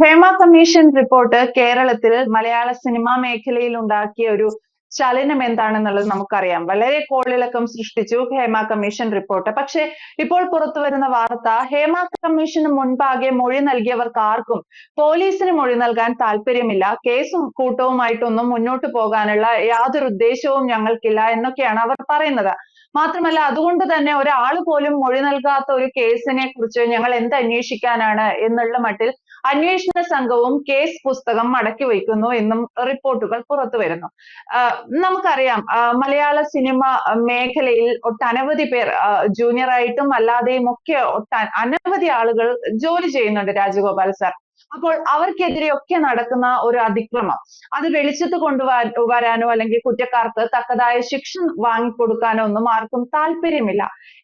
Hema commission report കേരളത്തിൽ മലയാള cinema മേഖലയിൽ ഉണ്ടാക്കിയ ഒരു ചലനം എന്താണെന്നുള്ളത് നമുക്കറിയാം. വളരെ കോളിളക്കം സൃഷ്ടിച്ചു ഹേമ കമ്മീഷൻ റിപ്പോർട്ട്. പക്ഷേ ഇപ്പോൾ പുറത്തുവരുന്ന വാർത്ത, ഹേമ കമ്മീഷന് മുൻപാകെ മൊഴി നൽകിയവർക്ക് ആർക്കും പോലീസിന് മൊഴി നൽകാൻ താല്പര്യമില്ല, കേസും കൂട്ടവുമായിട്ടൊന്നും മുന്നോട്ട് പോകാനുള്ള യാതൊരു ഉദ്ദേശവും ഞങ്ങൾക്കില്ല എന്നൊക്കെയാണ് അവർ പറയുന്നത്. മാത്രമല്ല, അതുകൊണ്ട് തന്നെ ഒരാൾ പോലും മൊഴി നൽകാത്ത ഒരു കേസിനെ കുറിച്ച് ഞങ്ങൾ എന്ത് അന്വേഷിക്കാനാണ് എന്നുള്ള മട്ടിൽ അന്വേഷണ സംഘവും കേസ് പുസ്തകം മടക്കി വയ്ക്കുന്നു എന്നും റിപ്പോർട്ടുകൾ പുറത്തു വരുന്നു. നമുക്കറിയാം, മലയാള സിനിമ മേഖലയിൽ ഒട്ടനവധി പേർ ജൂനിയർ ആയിട്ടും അല്ലാതെയും ഒക്കെ അനവധി ആളുകൾ ജോലി ചെയ്യുന്നുണ്ട് രാജഗോപാൽ സാർ. അപ്പോൾ അവർക്കെതിരെയൊക്കെ നടക്കുന്ന ഒരു അതിക്രമം അത് വെളിച്ചത്ത് കൊണ്ടുവരാനോ അല്ലെങ്കിൽ കുറ്റക്കാർക്ക് തക്കതായ ശിക്ഷ വാങ്ങിക്കൊടുക്കാനോ ഒന്നും ആർക്കും താല്പര്യമില്ല.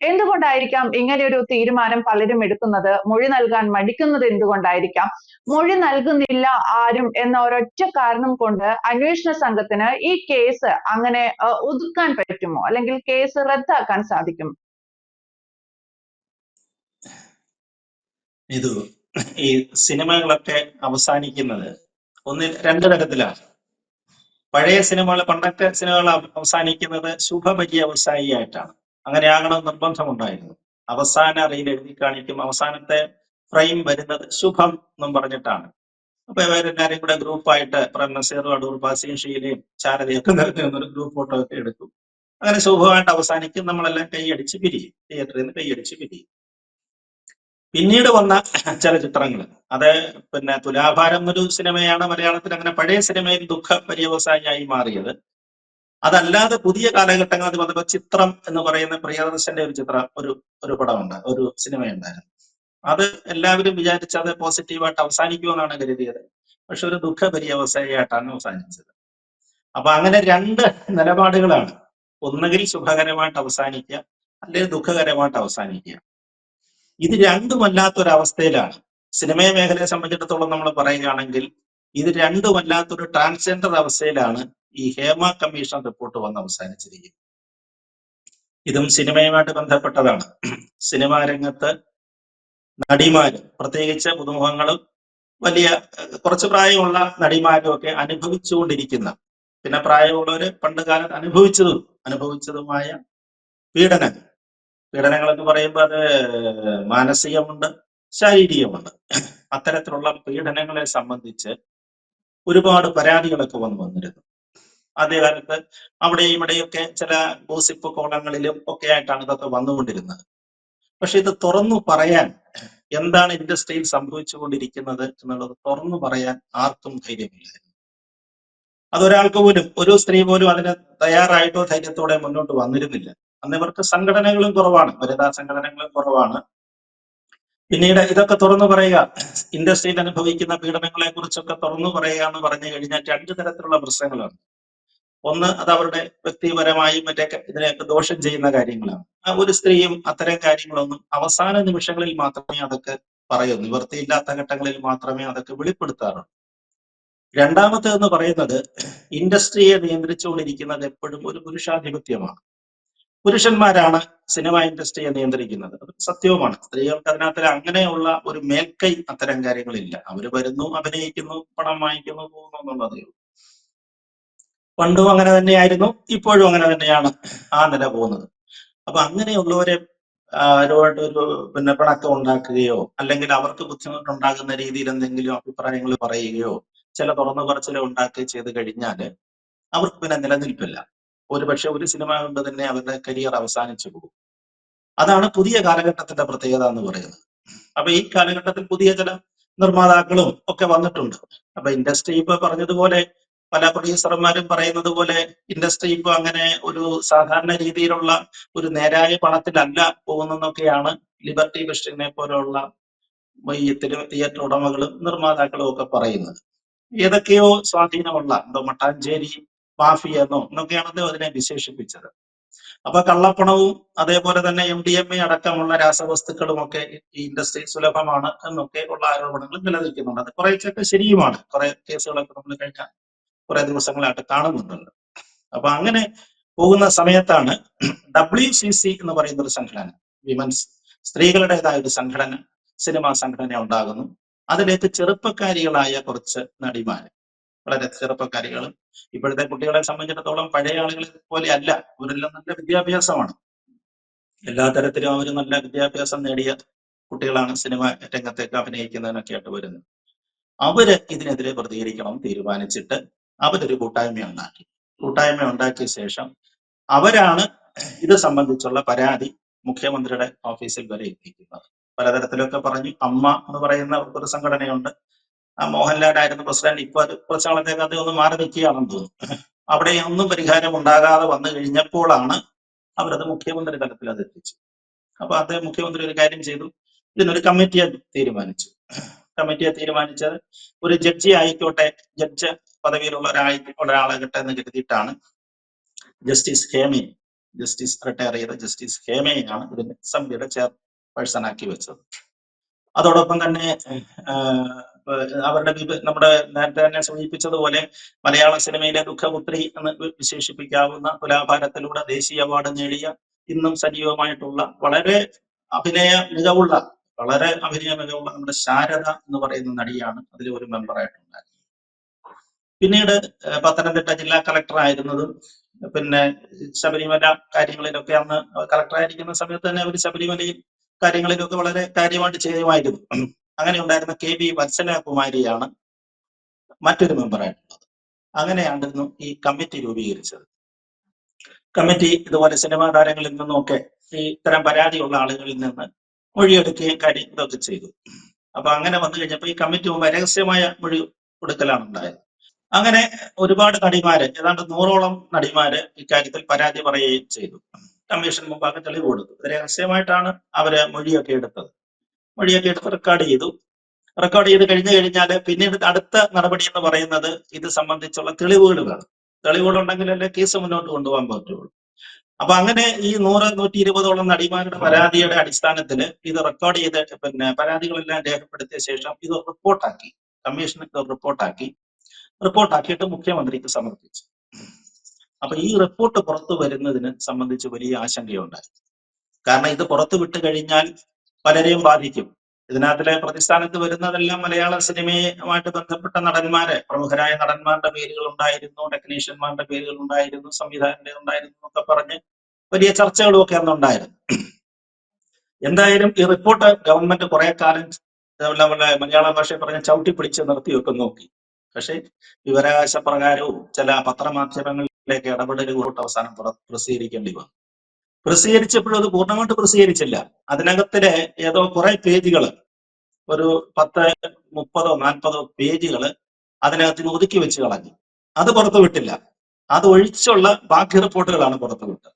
എന്തുകൊണ്ടായിരിക്കാം ഇങ്ങനെ ഒരു തീരുമാനം പലരും എടുക്കുന്നത്? മൊഴി നൽകാൻ മടിക്കുന്നത് എന്തുകൊണ്ടായിരിക്കാം? മൊഴി നൽകുന്നില്ല ആരും എന്ന ഒരൊറ്റ കാരണം കൊണ്ട് അന്വേഷണ സംഘത്തിന് ഈ കേസ് അങ്ങനെ ഒതുക്കാൻ പറ്റുമോ, അല്ലെങ്കിൽ കേസ് റദ്ദാക്കാൻ സാധിക്കുമോ? ഇത് ഈ സിനിമകളൊക്കെ അവസാനിക്കുന്നത് രണ്ട് തരത്തിലാണ്. പഴയ സിനിമകൾ, പണ്ടത്തെ സിനിമകൾ അവസാനിക്കുന്നത് ശുഭപര്യവസായിയായിട്ടാണ്. അങ്ങനെയാകണം നിർബന്ധമുണ്ടായിരുന്നു. അവസാന റീൽ എഴുതി കാണിക്കും, അവസാനത്തെ ഫ്രെയിം വരുന്നത് ശുഭം എന്നും പറഞ്ഞിട്ടാണ്. അപ്പൊ ഇവരെല്ലാരും കൂടെ ഗ്രൂപ്പായിട്ട് നസീറും അടൂർ ബാസിയും ഷീലയും ചാരതയൊക്കെ നിറഞ്ഞു ഒരു ഗ്രൂപ്പ് ഫോട്ടോ ഒക്കെ എടുക്കും. അങ്ങനെ ശുഭമായിട്ട് അവസാനിക്കും. നമ്മളെല്ലാം കൈയടിച്ച് പിരിയും, തിയേറ്ററിൽ നിന്ന് കൈയടിച്ച് പിരിയും. പിന്നീട് വന്ന ചലച്ചിത്രങ്ങൾ, അത് തുലാഭാരം ഒരു സിനിമയാണ് മലയാളത്തിൽ അങ്ങനെ പഴയ സിനിമയിൽ ദുഃഖ പര്യവസായിയായി മാറിയത്. അതല്ലാതെ പുതിയ കാലഘട്ടങ്ങൾ അത് വന്നപ്പോൾ ചിത്രം എന്ന് പറയുന്ന പ്രിയദർശന്റെ ഒരു പടമുണ്ട്, ഒരു സിനിമയുണ്ടായിരുന്നു. അത് എല്ലാവരും വിചാരിച്ച് അത് പോസിറ്റീവായിട്ട് അവസാനിക്കുമെന്നാണ് കരുതിയത്. പക്ഷെ ഒരു ദുഃഖ പര്യവസായിയായിട്ടാണ് അവസാനിച്ചത്. അപ്പൊ അങ്ങനെ രണ്ട് നിലപാടുകളാണ്. ഒന്നുകിൽ ശുഭകരമായിട്ട് അവസാനിക്കുക, അല്ലെങ്കിൽ ദുഃഖകരമായിട്ട് അവസാനിക്കുക. ഇത് രണ്ടുമല്ലാത്തൊരവസ്ഥയിലാണ് സിനിമ മേഖലയെ സംബന്ധിച്ചിടത്തോളം നമ്മൾ പറയുകയാണെങ്കിൽ, ഇത് രണ്ടുമല്ലാത്തൊരു ട്രാൻസ്ജെൻഡർ അവസ്ഥയിലാണ് ഈ ഹേമ കമ്മീഷൻ റിപ്പോർട്ട് വന്ന് അവസാനിച്ചിരിക്കുന്നത്. ഇതും സിനിമയുമായിട്ട് ബന്ധപ്പെട്ടതാണ്. സിനിമാ രംഗത്ത് നടിമാര്, പ്രത്യേകിച്ച് പുതുമുഖങ്ങളും വലിയ കുറച്ച് പ്രായമുള്ള നടിമാരും ഒക്കെ അനുഭവിച്ചുകൊണ്ടിരിക്കുന്ന, പിന്നെ പ്രായമുള്ളവര് പണ്ട് കാലത്ത് അനുഭവിച്ചതുമായ പീഡനങ്ങൾ എന്ന് പറയുമ്പോൾ അത് മാനസികമുണ്ട്, ശാരീരികമുണ്ട്. അത്തരത്തിലുള്ള പീഡനങ്ങളെ സംബന്ധിച്ച് ഒരുപാട് പരാതികളൊക്കെ വന്നിരുന്നു. ആദ്യകാലത്ത് അവിടെയും ഇവിടെയൊക്കെ ചില ഗോസിപ്പ് കോളങ്ങളിലും ഒക്കെ ആയിട്ടാണ് ഇതൊക്കെ വന്നുകൊണ്ടിരുന്നത്. പക്ഷെ ഇത് തുറന്നു പറയാൻ, എന്താണ് ഇൻഡസ്ട്രിയിൽ സംഭവിച്ചുകൊണ്ടിരിക്കുന്നത് എന്നുള്ളത് തുറന്നു പറയാൻ ആർക്കും ധൈര്യമില്ലായിരുന്നു. അതൊരാൾക്ക് പോലും, ഒരു സ്ത്രീ പോലും അതിന് തയ്യാറായിട്ടോ ധൈര്യത്തോടെ മുന്നോട്ട് വന്നിരുന്നില്ല. അന്ന് ഇവർക്ക് സംഘടനകളും കുറവാണ്, വനിതാ സംഘടനകളും കുറവാണ്. പിന്നീട് ഇതൊക്കെ തുറന്നു പറയുക, ഇൻഡസ്ട്രിയിൽ അനുഭവിക്കുന്ന പീഡനങ്ങളെ കുറിച്ചൊക്കെ തുറന്നു പറയുക എന്ന് പറഞ്ഞു കഴിഞ്ഞാൽ രണ്ട് തരത്തിലുള്ള പ്രശ്നങ്ങളാണ്. ഒന്ന്, അത് അവരുടെ വ്യക്തിപരമായും മറ്റൊക്കെ ഇതിനെയൊക്കെ ദോഷം ചെയ്യുന്ന കാര്യങ്ങളാണ്. ഒരു സ്ത്രീയും അത്തരം കാര്യങ്ങളൊന്നും അവസാന നിമിഷങ്ങളിൽ മാത്രമേ അതൊക്കെ പറയൂ, നിവൃത്തിയില്ലാത്ത ഘട്ടങ്ങളിൽ മാത്രമേ അതൊക്കെ വെളിപ്പെടുത്താറുള്ളൂ. രണ്ടാമത്തേതെന്ന് പറയുന്നത്, ഇൻഡസ്ട്രിയെ നിയന്ത്രിച്ചുകൊണ്ടിരിക്കുന്നത് എപ്പോഴും ഒരു പുരുഷാധിപത്യമാണ്. പുരുഷന്മാരാണ് സിനിമ ഇൻഡസ്ട്രിയെ നിയന്ത്രിക്കുന്നത്. അത് സത്യവുമാണ്. സ്ത്രീകൾക്ക് അതിനകത്ത് അങ്ങനെയുള്ള ഒരു മേൽക്കൈ അത്തരം കാര്യങ്ങളില്ല. അവർ വരുന്നു, അഭിനയിക്കുന്നു, പണം വാങ്ങിക്കുന്നു, പോകുന്നു എന്നുള്ളതേ ഉള്ളൂ. പണ്ടും അങ്ങനെ തന്നെയായിരുന്നു, ഇപ്പോഴും അങ്ങനെ തന്നെയാണ് ആ നില പോകുന്നത്. അപ്പൊ അങ്ങനെയുള്ളവരെ ഒരു പിണക്കം ഉണ്ടാക്കുകയോ അല്ലെങ്കിൽ അവർക്ക് ബുദ്ധിമുട്ടുണ്ടാകുന്ന രീതിയിൽ എന്തെങ്കിലും അഭിപ്രായങ്ങൾ പറയുകയോ ചില തുറന്നു പറച്ചിലോ ഉണ്ടാക്കുകയോ ചെയ്ത് കഴിഞ്ഞാൽ അവർക്ക് പിന്നെ നിലനിൽപ്പില്ല. ഒരുപക്ഷെ ഒരു സിനിമ കൊണ്ട് തന്നെ അവരുടെ കരിയർ അവസാനിച്ചു പോകും. അതാണ് പുതിയ കാലഘട്ടത്തിന്റെ പ്രത്യേകത എന്ന് പറയുന്നത്. അപ്പൊ ഈ കാലഘട്ടത്തിൽ പുതിയ ചില നിർമ്മാതാക്കളും ഒക്കെ വന്നിട്ടുണ്ട്. അപ്പൊ ഇൻഡസ്ട്രി ഇപ്പൊ പറഞ്ഞതുപോലെ, പല പ്രൊഡ്യൂസർമാരും പറയുന്നത് പോലെ, ഇൻഡസ്ട്രി ഇപ്പൊ അങ്ങനെ ഒരു സാധാരണ രീതിയിലുള്ള ഒരു നേരായ പണത്തിലല്ല പോകുന്നതൊക്കെയാണ് ലിബർട്ടി ബെസ്റ്റിനെ പോലുള്ള ഈ തിയേറ്റർ ഉടമകളും നിർമ്മാതാക്കളും ഒക്കെ പറയുന്നത്. ഏതൊക്കെയോ സ്വാധീനമുള്ള, എന്തോ മട്ടാഞ്ചേരി മാഫിയ എന്നൊക്കെയാണ് അതിനെ വിശേഷിപ്പിച്ചത്. അപ്പൊ കള്ളപ്പണവും അതേപോലെ തന്നെ MDMA അടക്കമുള്ള രാസവസ്തുക്കളും ഒക്കെ ഈ ഇൻഡസ്ട്രി സുലഭമാണ് എന്നൊക്കെ ഉള്ള ആരോപണങ്ങൾ നിലനിൽക്കുന്നുണ്ട്. അത് കുറേച്ചൊക്കെ ശരിയുമാണ്. കുറെ കേസുകളൊക്കെ നമ്മൾ കഴിഞ്ഞ കുറെ ദിവസങ്ങളായിട്ട് കാണുന്നുണ്ട്. അപ്പൊ അങ്ങനെ പോകുന്ന സമയത്താണ് WCC എന്ന് പറയുന്ന ഒരു സംഘടന, വിമൻസ്, സ്ത്രീകളുടേതായ ഒരു സംഘടന, സിനിമാ സംഘടന ഉണ്ടാകുന്നു. അതിലേക്ക് ചെറുപ്പക്കാരികളായ കുറച്ച് നടിമാര്, വളരെ ചെറുപ്പക്കാരികളും, ഇപ്പോഴത്തെ കുട്ടികളെ സംബന്ധിച്ചിടത്തോളം പഴയ ആളുകളെ പോലെ അല്ല, അവരെല്ലാം നല്ല വിദ്യാഭ്യാസമാണ്, എല്ലാ തരത്തിലും അവർ നല്ല വിദ്യാഭ്യാസം നേടിയ കുട്ടികളാണ് സിനിമ രംഗത്തേക്ക് അഭിനയിക്കുന്നതിനൊക്കെ ആയിട്ട് വരുന്നത്. അവര് ഇതിനെതിരെ പ്രതികരിക്കണം തീരുമാനിച്ചിട്ട് അവരൊരു കൂട്ടായ്മ ഉണ്ടാക്കി. കൂട്ടായ്മ ഉണ്ടാക്കിയ ശേഷം അവരാണ് ഇത് സംബന്ധിച്ചുള്ള പരാതി മുഖ്യമന്ത്രിയുടെ ഓഫീസിൽ വരെ എത്തിക്കുന്നത്. പലതരത്തിലൊക്കെ പറഞ്ഞു. അമ്മ എന്ന് പറയുന്ന ഒരു സംഘടനയുണ്ട്, മോഹൻലാലായിരുന്നു പ്രസിഡന്റ്. ഇപ്പൊ അത് കുറച്ച് നാളത്തേക്ക് അത് ഒന്ന് മാറി നിൽക്കുകയാണെന്ന് തോന്നുന്നു. അവിടെ ഒന്നും പരിഹാരം ഉണ്ടാകാതെ വന്നു കഴിഞ്ഞപ്പോഴാണ് അവരത് മുഖ്യമന്ത്രി തലത്തിൽ അത് എത്തിച്ചു. അപ്പൊ അദ്ദേഹം മുഖ്യമന്ത്രി ഒരു കാര്യം ചെയ്തു, ഇതിനൊരു കമ്മിറ്റിയെ തീരുമാനിച്ചു. കമ്മിറ്റിയെ തീരുമാനിച്ചത് ഒരു ജഡ്ജി ആയിക്കോട്ടെ, ജഡ്ജ് പദവിയിലുള്ള ഒരാളെ കിട്ടുമെന്ന് കരുതിയിട്ടാണ് ജസ്റ്റിസ് ഹേമയെ, ജസ്റ്റിസ് റിട്ടയർ ചെയ്ത ജസ്റ്റിസ് ഹേമയെയാണ് ഇതിന്റെ സമിതിയുടെ ചെയർപേഴ്സൺ ആക്കി വെച്ചത്. അതോടൊപ്പം തന്നെ അവരുടെ നമ്മുടെ നേരത്തെ തന്നെ സൂചിപ്പിച്ചതുപോലെ മലയാള സിനിമയിലെ ദുഃഖപുത്രി എന്ന് വിശേഷിപ്പിക്കാവുന്ന തുലാഭാരത്തിലൂടെ ദേശീയ അവാർഡ് നേടിയ, ഇന്നും സജീവമായിട്ടുള്ള, വളരെ അഭിനയ മികവുള്ള നമ്മുടെ ശാരദ എന്ന് പറയുന്ന നടിയാണ് അതിൽ ഒരു മെമ്പറായിട്ടുണ്ടായിരുന്നത്. പിന്നീട് പത്തനംതിട്ട ജില്ലാ കളക്ടർ ആയിരുന്നതും, പിന്നെ ശബരിമല കാര്യങ്ങളിലൊക്കെ അന്ന് കളക്ടറായിരിക്കുന്ന സമയത്ത് തന്നെ അവർ ശബരിമലയിൽ കാര്യങ്ങളിലൊക്കെ വളരെ കാര്യമായിട്ട് ചെയ്യുമായിരുന്നു. അങ്ങനെ ഉണ്ടായിരുന്ന KV വത്സലകുമാരിയാണ് മറ്റൊരു മെമ്പറായിട്ടുള്ളത്. അങ്ങനെയായിരുന്നു ഈ കമ്മിറ്റി രൂപീകരിച്ചത്. കമ്മിറ്റി ഇതുപോലെ സിനിമാ താരങ്ങളിൽ നിന്നൊക്കെ ഈ ഇത്തരം പരാതിയുള്ള ആളുകളിൽ നിന്ന് മൊഴിയെടുക്കുകയും ഇതൊക്കെ ചെയ്തു. അപ്പൊ അങ്ങനെ വന്നു കഴിഞ്ഞപ്പോൾ ഈ കമ്മിറ്റി മുമ്പ് രഹസ്യമായ മൊഴി കൊടുക്കലാണ് ഉണ്ടായത്. അങ്ങനെ ഒരുപാട് നടിമാര്, ഏതാണ്ട് 100ഓളം നടിമാര് ഇക്കാര്യത്തിൽ പരാതി പറയുകയും ചെയ്തു. കമ്മീഷൻ മുമ്പാകെ തെളിവ് കൊടുത്തു. രഹസ്യമായിട്ടാണ് അവര് മൊഴിയൊക്കെ എടുത്തത്. മൊഴിയൊക്കെ എടുത്ത് റെക്കോർഡ് ചെയ്ത് കഴിഞ്ഞു കഴിഞ്ഞാൽ പിന്നീട് അടുത്ത നടപടി എന്ന് പറയുന്നത് ഇത് സംബന്ധിച്ചുള്ള തെളിവുകൾ വേണം. തെളിവുകളുണ്ടെങ്കിലല്ലേ കേസ് മുന്നോട്ട് കൊണ്ടുപോകാൻ പറ്റുള്ളൂ. അപ്പൊ അങ്ങനെ ഈ 100-120ഓളം നടിമാരുടെ പരാതിയുടെ അടിസ്ഥാനത്തിൽ ഇത് റെക്കോർഡ് ചെയ്ത് പരാതികളെല്ലാം രേഖപ്പെടുത്തിയ ശേഷം ഇത് റിപ്പോർട്ടാക്കി, കമ്മീഷൻ റിപ്പോർട്ടാക്കിയിട്ട് മുഖ്യമന്ത്രിക്ക് സമർപ്പിച്ചു. അപ്പൊ ഈ റിപ്പോർട്ട് പുറത്തു വരുന്നതിന് സംബന്ധിച്ച് വലിയ ആശങ്കയുണ്ടായി. കാരണം ഇത് പുറത്തു വിട്ടു കഴിഞ്ഞാൽ പലരെയും ബാധിക്കും. ഇതിനകത്തിലെ പ്രതിസ്ഥാനത്ത് വരുന്നതെല്ലാം മലയാള സിനിമയുമായിട്ട് ബന്ധപ്പെട്ട നടന്മാരെ, പ്രമുഖരായ നടന്മാരുടെ പേരുകൾ ഉണ്ടായിരുന്നു, ടെക്നീഷ്യന്മാരുടെ പേരുകൾ ഉണ്ടായിരുന്നു, സംവിധായകന്റെ ഉണ്ടായിരുന്നു എന്നൊക്കെ പറഞ്ഞ് വലിയ ചർച്ചകളും ഒക്കെ അന്നുണ്ടായിരുന്നു. എന്തായാലും ഈ റിപ്പോർട്ട് ഗവൺമെന്റ് കുറെ കാലം മലയാള ഭാഷയെ പറഞ്ഞ ചവിട്ടി പിടിച്ച് നിർത്തിയൊക്കെ നോക്കി. പക്ഷെ വിവരാവകാശ പ്രകാരവും ചില പത്രമാധ്യമങ്ങളിലേക്ക് ഇടപെടലുകൊണ്ട് അവസാനം പ്രസിദ്ധീകരിക്കേണ്ടി വന്നു. പ്രസിദ്ധീകരിച്ചപ്പോഴും അത് പൂർണ്ണമായിട്ട് പ്രസിദ്ധീകരിച്ചില്ല. അതിനകത്തിലെ ഏതോ കുറെ പേജുകൾ, ഒരു 10, 30, 40 പേജുകൾ അതിനകത്ത് ഒതുക്കി വെച്ച് കളഞ്ഞു. അത് പുറത്തുവിട്ടില്ല. അത് ഒഴിച്ചുള്ള ബാക്കി റിപ്പോർട്ടുകളാണ് പുറത്തുവിട്ടത്.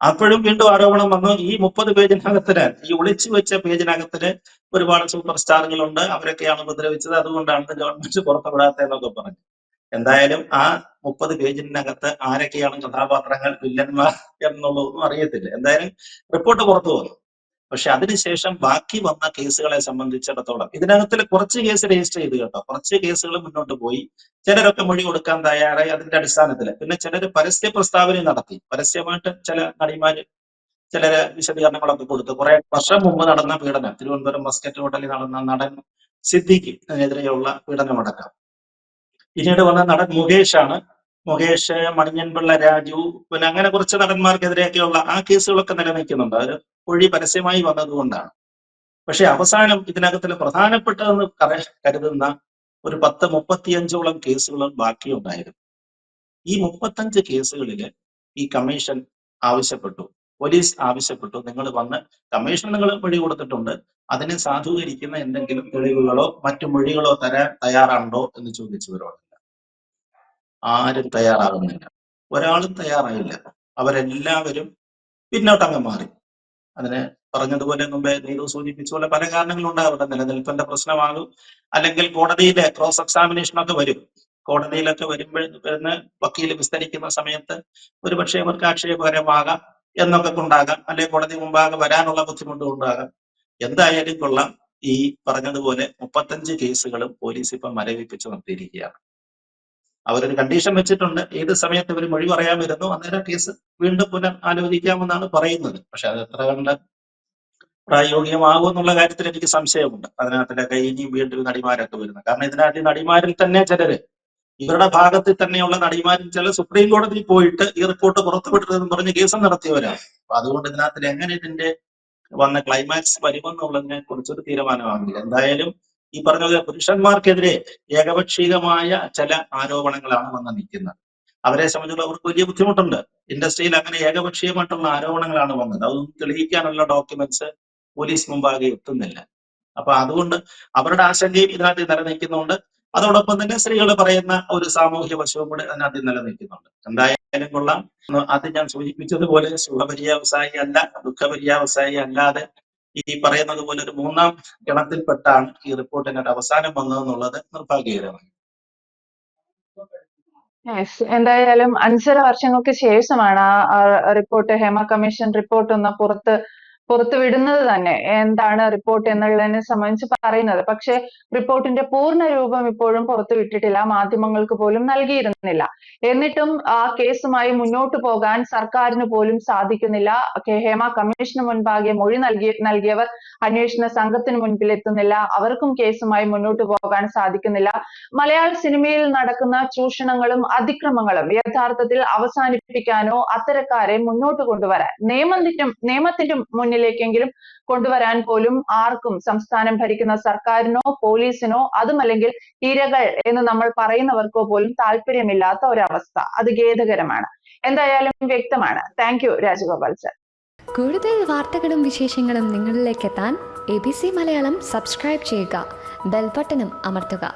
അപ്പോഴും വീണ്ടും ആരോപണം വന്നു, ഈ 30 പേജിനകത്തിന്, ഈ ഒളിച്ചു വെച്ച പേജിനകത്തിന് ഒരുപാട് സൂപ്പർ സ്റ്റാറുകളുണ്ട്, അവരൊക്കെയാണ് ഉപദ്രവിച്ചത്, അതുകൊണ്ടാണ് ഗവൺമെന്റ് പുറത്തുവിടാത്തതെന്നൊക്കെ പറഞ്ഞു. എന്തായാലും ആ 30 പേജിനകത്ത് ആരൊക്കെയാണ് കഥാപാത്രങ്ങൾ, വില്ലന്മാർ എന്നുള്ളതൊന്നും അറിയത്തില്ല. എന്തായാലും റിപ്പോർട്ട് പുറത്തു വന്നു. പക്ഷെ അതിനുശേഷം ബാക്കി വന്ന കേസുകളെ സംബന്ധിച്ചിടത്തോളം ഇതിനകത്തിൽ കുറച്ച് കേസ് രജിസ്റ്റർ ചെയ്ത് കേട്ടോ, കുറച്ച് കേസുകൾ മുന്നോട്ട് പോയി. ചിലരൊക്കെ മൊഴി കൊടുക്കാൻ തയ്യാറായി. അതിന്റെ അടിസ്ഥാനത്തിൽ പിന്നെ ചിലർ പരസ്യ പ്രസ്താവന നടത്തി. പരസ്യമായിട്ട് ചില നടിമാര് ചിലര് വിശദീകരണങ്ങളൊക്കെ കൊടുത്തു. കുറെ വർഷം മുമ്പ് നടന്ന പീഡനം, തിരുവനന്തപുരം മസ്കറ്റ് ഹോട്ടലിൽ നടന്ന നടൻ സിദ്ദിഖിനെതിരെയുള്ള പീഡനമടക്കം. പിന്നീട് വന്ന നടൻ മുകേഷ്, മണിയൻപിള്ള രാജു, പിന്നെ അങ്ങനെ കുറച്ച് നടന്മാർക്കെതിരെയൊക്കെയുള്ള ആ കേസുകളൊക്കെ നിലനിൽക്കുന്നുണ്ട്. അത് മൊഴി പരസ്യമായി വന്നതുകൊണ്ടാണ്. പക്ഷെ അവസാനം ഇതിനകത്തിൽ പ്രധാനപ്പെട്ടതെന്ന് കരുതുന്ന ഒരു 10-35ഓളം കേസുകളും ബാക്കിയുണ്ടായിരുന്നു. ഈ 35 കേസുകളിൽ ഈ കമ്മീഷൻ ആവശ്യപ്പെട്ടു, പോലീസ് ആവശ്യപ്പെട്ടു, നിങ്ങൾ വന്ന് കമ്മീഷൻ നിങ്ങൾ മൊഴി കൊടുത്തിട്ടുണ്ട്, അതിനെ സാധൂകരിക്കുന്ന എന്തെങ്കിലും തെളിവുകളോ മറ്റു മൊഴികളോ തരാൻ തയ്യാറാണോ എന്ന് ചോദിച്ചവരോടല്ല. ആരും തയ്യാറാകുന്നില്ല, ഒരാളും തയ്യാറായില്ല. അവരെല്ലാവരും പിന്നോട്ടങ്ങ് മാറി. അതിന് പറഞ്ഞതുപോലെ മുമ്പേ നീതു സൂചിപ്പിച്ച പോലെ പല കാരണങ്ങളുണ്ട്. അവരുടെ നിലനിൽപ്പിന്റെ പ്രശ്നമാകും, അല്ലെങ്കിൽ കോടതിയിലെ ക്രോസ് എക്സാമിനേഷനൊക്കെ വരും. കോടതിയിലൊക്കെ വരുന്ന വക്കീൽ വിസ്തരിക്കുന്ന സമയത്ത് ഒരുപക്ഷെ അവർക്ക് ആക്ഷേപകരമാകാം എന്നൊക്കെ കൊണ്ടാകാം, അല്ലെങ്കിൽ കോടതി മുമ്പാകെ വരാനുള്ള ബുദ്ധിമുട്ട് കൊണ്ടാകാം. എന്തായാലും കൊള്ളാം, ഈ പറഞ്ഞതുപോലെ 35 കേസുകളും പോലീസ് ഇപ്പം മരവിപ്പിച്ച് നിർത്തിയിരിക്കുകയാണ്. അവരൊരു കണ്ടീഷൻ വെച്ചിട്ടുണ്ട്, ഏത് സമയത്ത് ഇവർ മൊഴി പറയാൻ വരുന്നു അന്നേരം കേസ് വീണ്ടും ആലോചിക്കാമെന്നാണ് പറയുന്നത്. പക്ഷെ അത് എത്ര കണ്ട് പ്രായോഗികമാകുമെന്നുള്ള കാര്യത്തിൽ എനിക്ക് സംശയമുണ്ട്. അതിനകത്തിലൊക്കെ ഇനിയും വീണ്ടും നടിമാരൊക്കെ വരുന്നത്, കാരണം ഇതിനകത്ത് ഈ നടിമാരിൽ തന്നെ ചിലര്, ഇവരുടെ ഭാഗത്തിൽ തന്നെയുള്ള നടിമാരിൽ ചില സുപ്രീം കോടതിയിൽ പോയിട്ട് ഈ റിപ്പോർട്ട് പുറത്തുവിട്ടതെന്ന് പറഞ്ഞ് കേസ് നടത്തിയവരാണ്. അപ്പൊ അതുകൊണ്ട് ഇതിനകത്തിൽ എങ്ങനെ ഇതിന്റെ വന്ന ക്ലൈമാക്സ് വരുമെന്നുള്ളതിനെ കുറിച്ചൊരു തീരുമാനമാകില്ല. എന്തായാലും ഈ പറഞ്ഞ പോലെ പുരുഷന്മാർക്കെതിരെ ഏകപക്ഷീയമായ ചില ആരോപണങ്ങളാണ് വന്ന് നിൽക്കുന്നത്. അവരെ സംബന്ധിച്ചുള്ള അവർക്ക് വലിയ ബുദ്ധിമുട്ടുണ്ട്. ഇൻഡസ്ട്രിയിൽ അങ്ങനെ ഏകപക്ഷീയമായിട്ടുള്ള ആരോപണങ്ങളാണ് വന്നത്. അതൊന്നും തെളിയിക്കാനുള്ള ഡോക്യുമെന്റ്സ് പോലീസ് മുമ്പാകെ എത്തുന്നില്ല. അപ്പൊ അതുകൊണ്ട് അവരുടെ ആശങ്കയും ഇതിനകത്ത് നിലനിൽക്കുന്നുണ്ട്. അതോടൊപ്പം തന്നെ സ്ത്രീകൾ പറയുന്ന ഒരു സാമൂഹ്യ വശവും കൂടെ അതിനകത്ത് നിലനിൽക്കുന്നുണ്ട്. എന്തായാലും കൊള്ളാം. അത് ഞാൻ സൂചിപ്പിച്ചതുപോലെ സുഖപര്യാവസായി അല്ല, ദുഃഖപര്യാവസായി അല്ലാതെ ഈ പറയുന്നത് പോലെ ഒരു മൂന്നാം ഗണത്തിൽപ്പെട്ടാണ് ഈ റിപ്പോർട്ടിന്റെ അവസാനം വന്നതെന്നുള്ളത് നിർഭാഗ്യകരമാണ്. എന്തായാലും 5.5 വർഷങ്ങൾക്ക് ശേഷമാണ് ആ റിപ്പോർട്ട്, ഹേമ കമ്മീഷൻ റിപ്പോർട്ട് ഒന്ന് പുറത്തു വിടുന്നത് തന്നെ. എന്താണ് റിപ്പോർട്ട് എന്നുള്ളതിനെ സംബന്ധിച്ച് പറയുന്നത്. പക്ഷെ റിപ്പോർട്ടിന്റെ പൂർണ്ണ രൂപം ഇപ്പോഴും പുറത്തു വിട്ടിട്ടില്ല, മാധ്യമങ്ങൾക്ക് പോലും നൽകിയിരുന്നില്ല. എന്നിട്ടും ആ കേസുമായി മുന്നോട്ട് പോകാൻ സർക്കാരിന് പോലും സാധിക്കുന്നില്ല. ഹേമ കമ്മീഷന് മുൻപാകെ മൊഴി നൽകിയവർ അന്വേഷണ സംഘത്തിന് മുൻപിൽ എത്തുന്നില്ല. അവർക്കും കേസുമായി മുന്നോട്ട് പോകാൻ സാധിക്കുന്നില്ല. മലയാള സിനിമയിൽ നടക്കുന്ന ചൂഷണങ്ങളും അതിക്രമങ്ങളും യഥാർത്ഥത്തിൽ അവസാനിപ്പിക്കാനോ അത്തരക്കാരെ മുന്നോട്ട് കൊണ്ടുവരാൻ നിയമത്തിന്റെ മുന്നിലേക്കെങ്കിലും കൊണ്ടുവരാൻ പോലും ആർക്കും, സംസ്ഥാനം ഭരിക്കുന്ന സർക്കാരിനോ പോലീസിനോ അതുമല്ലെങ്കിൽ ഇരകൾ എന്ന് നമ്മൾ പറയുന്നവർക്കോ പോലും താല്പര്യമില്ലാത്ത ഒരവസ്ഥ. അത് ഖേദകരമാണ്. എന്തായാലും വ്യക്തമാണ്. Thank you Rajagopal sir. കൂടുതൽ വാർത്തകളും വിശേഷങ്ങളും നിങ്ങളിലേക്ക് എത്താൻ ABC മലയാളം സബ്സ്ക്രൈബ് ചെയ്യുക, ബെൽ ബട്ടണും അമർത്തുക.